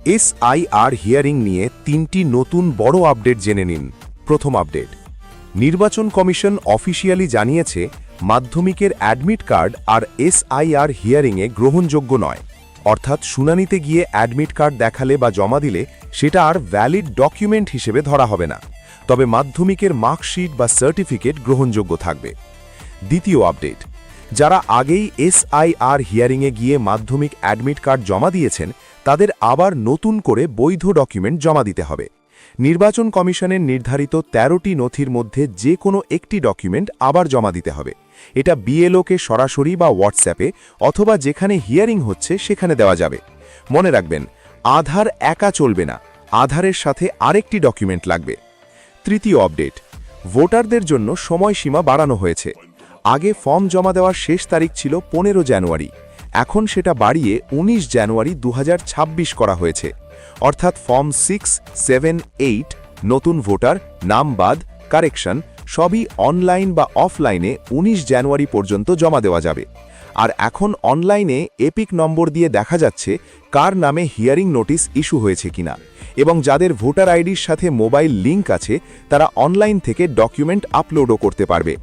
SIR hearing নিয়ে ৩টি নতুন বড় আপডেট জেনে নিন। প্রথম আপডেট, নির্বাচন কমিশন অফিসিয়ালি জানিয়েছে মাধ্যমিকের অ্যাডমিট কার্ড আর এসআইআর হিয়ারিংয়ে গ্রহণযোগ্য নয়। অর্থাৎ শুনানিতে গিয়ে অ্যাডমিট কার্ড দেখালে বা জমা দিলে সেটা আর ভ্যালিড ডকুমেন্ট হিসেবে ধরা হবে না, তবে মাধ্যমিকের মার্কশিট বা সার্টিফিকেট গ্রহণযোগ্য থাকবে। দ্বিতীয় আপডেট, যারা আগেই এসআইআর হিয়ারিংয়ে গিয়ে মাধ্যমিক অ্যাডমিট কার্ড জমা দিয়েছেন তাদের আবার নতুন করে বৈধ ডকুমেন্ট জমা দিতে হবে। নির্বাচন কমিশনের নির্ধারিত ১৩টি নথির মধ্যে যে কোনো একটি ডকুমেন্ট আবার জমা দিতে হবে। এটা বিএলওকে সরাসরি বা হোয়াটসঅ্যাপে অথবা যেখানে হিয়ারিং হচ্ছে সেখানে দেওয়া যাবে। মনে রাখবেন, আধার একা চলবে না, আধারের সাথে আরেকটি ডকুমেন্ট লাগবে। তৃতীয় আপডেট, ভোটারদের জন্য সময়সীমা বাড়ানো হয়েছে। আগে ফর্ম জমা দেওয়ার শেষ তারিখ ছিল ১৫ জানুয়ারি, এখন সেটা বাড়িয়ে ১৯ জানুয়ারি ২০২৬ করা হয়েছে। অর্থাৎ ফর্ম 6, 7, 8 নতুন ভোটার, নাম বাদ, কারেকশন সবই অনলাইন বা অফলাইনে ১৯ জানুয়ারি পর্যন্ত জমা দেওয়া যাবে। আর এখন অনলাইনে এপিক নম্বর দিয়ে দেখা যাচ্ছে কার নামে হিয়ারিং নোটিশ ইস্যু হয়েছে কিনা, এবং যাদের ভোটার আইডির সাথে মোবাইল লিঙ্ক আছে তারা অনলাইন থেকে ডকুমেন্ট আপলোডও করতে পারবে।